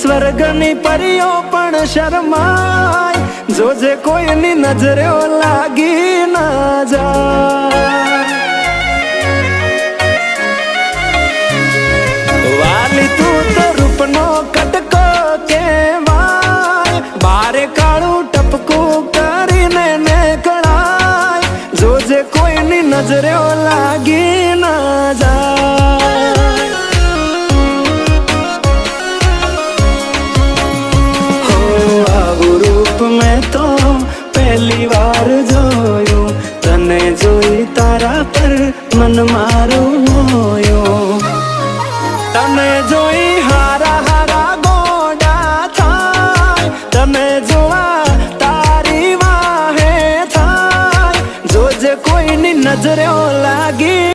સ્વર્ગની પરીઓ પણ શરમાય, જોજે કોઈની નજરે લાગી ના જાય. વાલી તું તો રૂપનો કટકો કહેવાય, બારે કાળું ટપકું કરીને નીકળાય, જોજે કોઈની નજરે લાગી ના જાય. હો આવું રૂપ મેં તો પહેલી વાર જોયું, તને જોઈ તારા પર મન મારું મોયું. તને જોઈ હારા હારા ગોડા થાય, તને જોવા તારી વાહે થાય, જોજે કોઈની નજરે